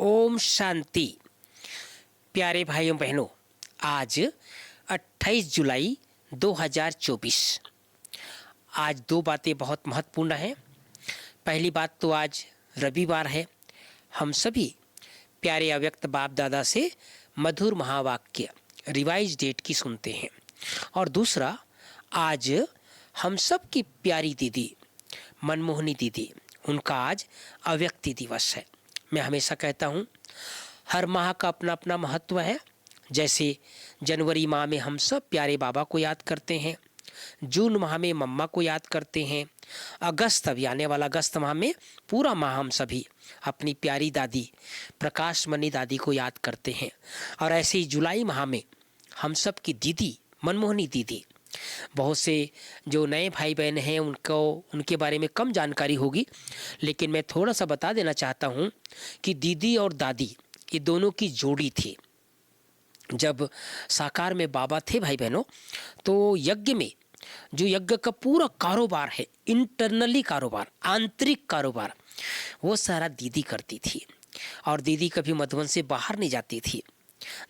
ओम शांति। प्यारे भाइयों बहनों, आज 28 जुलाई 2024। आज दो बातें बहुत महत्वपूर्ण हैं। पहली बात तो आज रविवार है। हम सभी प्यारे अव्यक्त बाप दादा से मधुर महावाक्य रिवाइज डेट की सुनते हैं। और दूसरा, आज हम सब की प्यारी दीदी मनमोहनी दीदी, उनका आज अव्यक्ति दिवस है। मैं हमेशा कहता हूँ, हर माह का अपना अपना महत्व है। जैसे जनवरी माह में हम सब प्यारे बाबा को याद करते हैं, जून माह में मम्मा को याद करते हैं, अगस्त अभी आने वाला अगस्त माह में पूरा माह हम सभी अपनी प्यारी दादी प्रकाश मणि दादी को याद करते हैं। और ऐसे ही जुलाई माह में हम सब की दीदी मनमोहनी दीदी, बहुत से जो नए भाई बहन हैं उनको उनके बारे में कम जानकारी होगी, लेकिन मैं थोड़ा सा बता देना चाहता हूँ कि दीदी और दादी ये दोनों की जोड़ी थी। जब साकार में बाबा थे भाई बहनों, तो यज्ञ में जो यज्ञ का पूरा कारोबार है, इंटरनली कारोबार, आंतरिक कारोबार, वो सारा दीदी करती थी। और दीदी कभी मधुबन से बाहर नहीं जाती थी।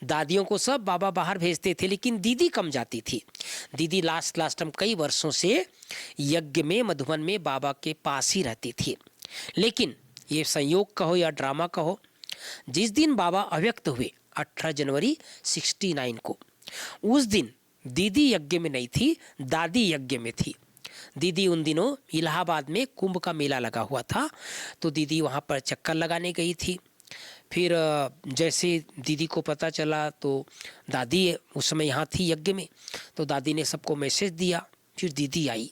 दादियों को सब बाबा बाहर भेजते थे, लेकिन दीदी कम जाती थी। दीदी लास्ट हम कई वर्षों से यज्ञ में मधुबन में बाबा के पास ही रहती थी। लेकिन ये संयोग कहो या ड्रामा कहो, जिस दिन बाबा अव्यक्त हुए 18 जनवरी 69 को, उस दिन दीदी यज्ञ में नहीं थी, दादी यज्ञ में थी। दीदी उन दिनों इलाहाबाद में कुंभ का मेला लगा हुआ था, तो दीदी वहाँ पर चक्कर लगाने गई थी। फिर जैसे दीदी को पता चला तो दादी उस समय यहाँ थी यज्ञ में, तो दादी ने सबको मैसेज दिया। फिर दीदी आई।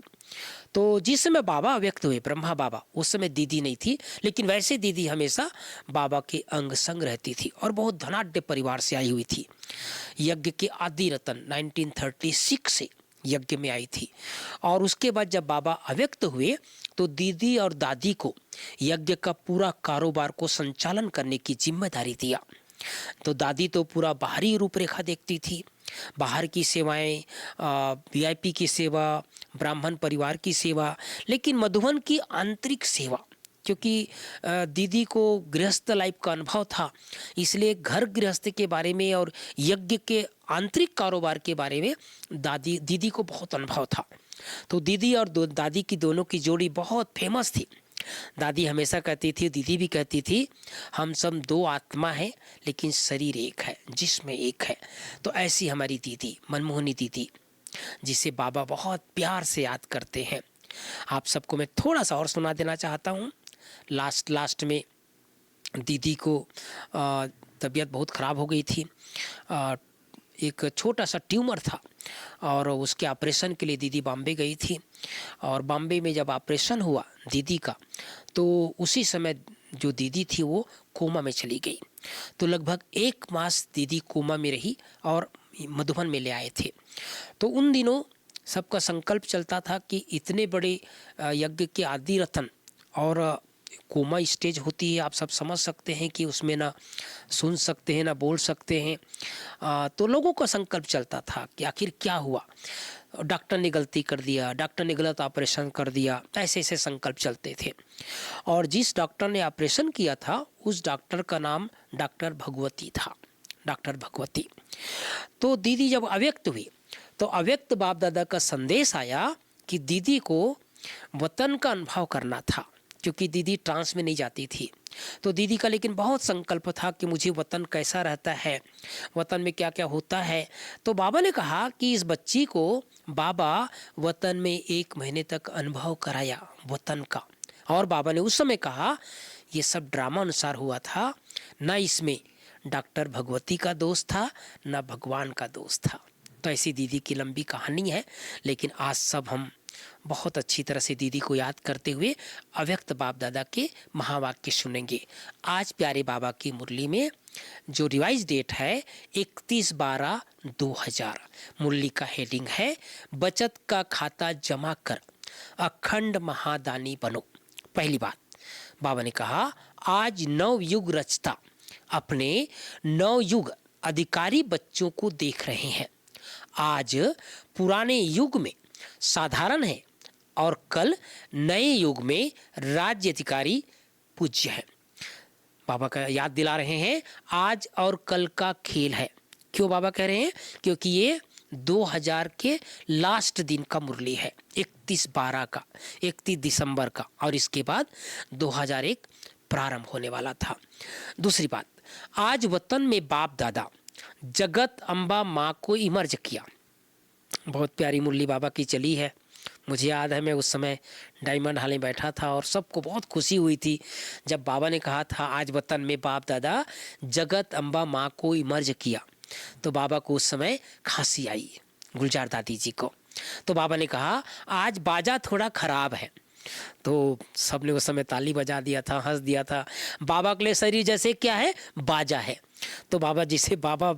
तो जिस समय बाबा अव्यक्त हुए, ब्रह्मा बाबा, उस समय दीदी नहीं थी, लेकिन वैसे दीदी हमेशा बाबा के अंग संग रहती थी और बहुत धनाढ्य परिवार से आई हुई थी। यज्ञ के आदि रतन 1936 से यज्ञ में आई थी। और उसके बाद जब बाबा अव्यक्त हुए तो दीदी और दादी को यज्ञ का पूरा कारोबार को संचालन करने की जिम्मेदारी दिया। तो दादी तो पूरा बाहरी रूपरेखा देखती थी, बाहर की सेवाएं, वीआईपी की सेवा, ब्राह्मण परिवार की सेवा, लेकिन मधुबन की आंतरिक सेवा, क्योंकि दीदी को गृहस्थ लाइफ का अनुभव था, इसलिए घर गृहस्थ के बारे में और यज्ञ के आंतरिक कारोबार के बारे में दीदी को बहुत अनुभव था। तो दीदी और दादी की दोनों की जोड़ी बहुत फेमस थी। दादी हमेशा कहती थी, दीदी भी कहती थी, हम सब दो आत्मा हैं लेकिन शरीर एक है, जिसमें एक है। तो ऐसी हमारी दीदी मनमोहनी दीदी, जिसे बाबा बहुत प्यार से याद करते हैं। आप सबको मैं थोड़ा सा और सुना देना चाहता हूँ। लास्ट में दीदी को तबीयत बहुत ख़राब हो गई थी। एक छोटा सा ट्यूमर था और उसके ऑपरेशन के लिए दीदी बॉम्बे गई थी। और बॉम्बे में जब ऑपरेशन हुआ दीदी का, तो उसी समय जो दीदी थी वो कोमा में चली गई। तो लगभग 1 मास दीदी कोमा में रही और मधुबन में ले आए थे। तो उन दिनों सबका संकल्प चलता था कि इतने बड़े यज्ञ के आदि रतन और कोमा स्टेज होती है, आप सब समझ सकते हैं कि उसमें ना सुन सकते हैं ना बोल सकते हैं। तो लोगों का संकल्प चलता था कि आखिर क्या हुआ, डॉक्टर ने गलती कर दिया, डॉक्टर ने गलत ऑपरेशन कर दिया, ऐसे ऐसे संकल्प चलते थे। और जिस डॉक्टर ने ऑपरेशन किया था उस डॉक्टर का नाम डॉक्टर भगवती था, डॉक्टर भगवती। तो दीदी जब अव्यक्त हुई तो अव्यक्त बाप दादा का संदेश आया कि दीदी को वतन का अनुभव करना था, क्योंकि दीदी ट्रांस में नहीं जाती थी। तो दीदी का लेकिन बहुत संकल्प था कि मुझे वतन कैसा रहता है, वतन में क्या क्या होता है। तो बाबा ने कहा कि इस बच्ची को बाबा वतन में 1 महीने तक अनुभव कराया वतन का। और बाबा ने उस समय कहा ये सब ड्रामा अनुसार हुआ था, न इसमें डॉक्टर भगवती का दोष था न भगवान का दोष था। तो ऐसी दीदी की लंबी कहानी है, लेकिन आज सब हम बहुत अच्छी तरह से दीदी को याद करते हुए अव्यक्त बाप दादा के महावाक्य सुनेंगे। आज प्यारे बाबा की मुरली में जो रिवाइज डेट है 31/12/2000, मुरली का हेडिंग है बचत का खाता जमा कर अखंड महादानी बनो। पहली बात बाबा ने कहा, आज नव युग रचता अपने नव युग अधिकारी बच्चों को देख रहे हैं। आज पुराने युग में साधारण है और कल नए युग में राज्य अधिकारी पूज्य है। बाबा का याद दिला रहे हैं आज और कल का खेल है। क्यों बाबा कह रहे हैं? क्योंकि ये 2000 के लास्ट दिन का मुरली है, 31/12 का, 31 दिसंबर का, और इसके बाद 2001 प्रारंभ होने वाला था। दूसरी बात, आज वतन में बाप दादा जगत अम्बा माँ को इमर्ज किया। बहुत प्यारी मुरली बाबा की चली है। मुझे याद है मैं उस समय डायमंड हॉल में बैठा था और सबको बहुत खुशी हुई थी जब बाबा ने कहा था आज वतन में बाप दादा जगत अम्बा माँ को इमर्ज किया। तो बाबा को उस समय खांसी आई, गुलजार दादी जी को। तो बाबा ने कहा आज बाजा थोड़ा खराब है। तो सबने उस समय ताली बजा दिया था, हंस दिया था। बाबा के लिए शरीर जैसे क्या है? बाजा है। तो बाबा जिसे बाबा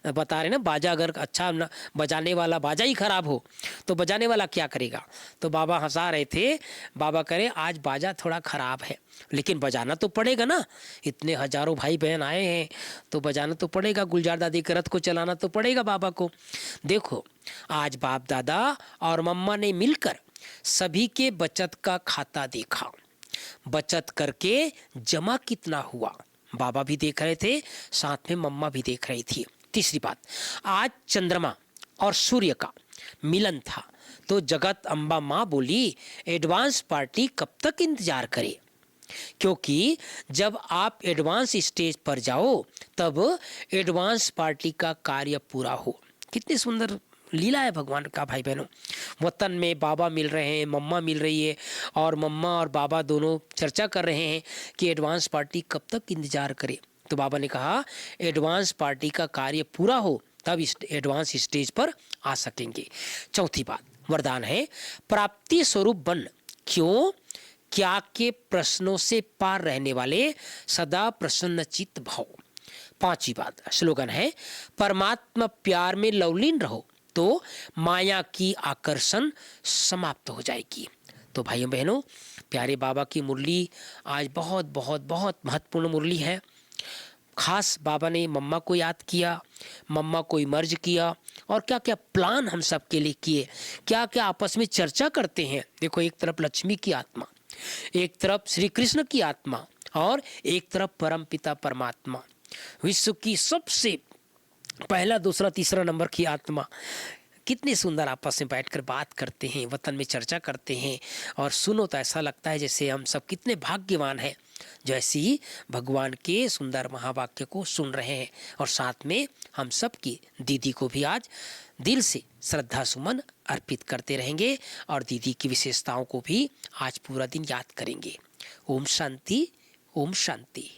बता रहे ना, बाजा अगर अच्छा न बजाने वाला बाजा ही खराब हो तो बजाने वाला क्या करेगा? तो बाबा हंसा रहे थे। बाबा करे आज बाजा थोड़ा खराब है लेकिन बजाना तो पड़ेगा ना, इतने हजारों भाई बहन आए हैं तो बजाना तो पड़ेगा, गुलजार दादी के रथ को चलाना तो पड़ेगा बाबा को। देखो आज बाप दादा और मम्मा ने मिलकर सभी के बचत का खाता देखा, बचत करके जमा कितना हुआ बाबा भी देख रहे थे, साथ में मम्मा भी देख रही थी। तीसरी बात, आज चंद्रमा और सूर्य का मिलन था तो जगत अम्बा माँ बोली एडवांस पार्टी कब तक इंतजार करे, क्योंकि जब आप एडवांस स्टेज पर जाओ तब एडवांस पार्टी का कार्य पूरा हो। कितनी सुंदर लीला है भगवान का भाई बहनों। वतन में बाबा मिल रहे हैं, मम्मा मिल रही है और मम्मा और बाबा दोनों चर्चा कर रहे हैं कि एडवांस पार्टी कब तक इंतजार करे। तो बाबा ने कहा एडवांस पार्टी का कार्य पूरा हो तब इस एडवांस स्टेज पर आ सकेंगे। चौथी बात, वरदान है प्राप्ति स्वरूप बन, क्यों क्या के प्रश्नों से पार रहने वाले सदा प्रसन्न चित्त भव। पांचवी बात, स्लोगन है परमात्मा प्यार में लवलीन रहो तो माया की आकर्षण समाप्त हो जाएगी। तो भाइयों बहनों, प्यारे बाबा की मुरली आज बहुत बहुत बहुत महत्वपूर्ण मुरली है। खास बाबा ने मम्मा को याद किया, मम्मा को इमर्ज किया और क्या क्या प्लान हम सब के लिए किए, क्या क्या आपस में चर्चा करते हैं। देखो एक तरफ लक्ष्मी की आत्मा, एक तरफ श्री कृष्ण की आत्मा और एक तरफ परम पिता परमात्मा, विश्व की सबसे पहला दूसरा तीसरा नंबर की आत्मा। कितनी सुंदर आपस में बैठकर बात करते हैं, वतन में चर्चा करते हैं और सुनो तो ऐसा लगता है जैसे हम सब कितने भाग्यवान हैं जो ऐसी ही भगवान के सुंदर महावाक्य को सुन रहे हैं। और साथ में हम सब की दीदी को भी आज दिल से श्रद्धा सुमन अर्पित करते रहेंगे और दीदी की विशेषताओं को भी आज पूरा दिन याद करेंगे। ओम शांति, ओम शांति।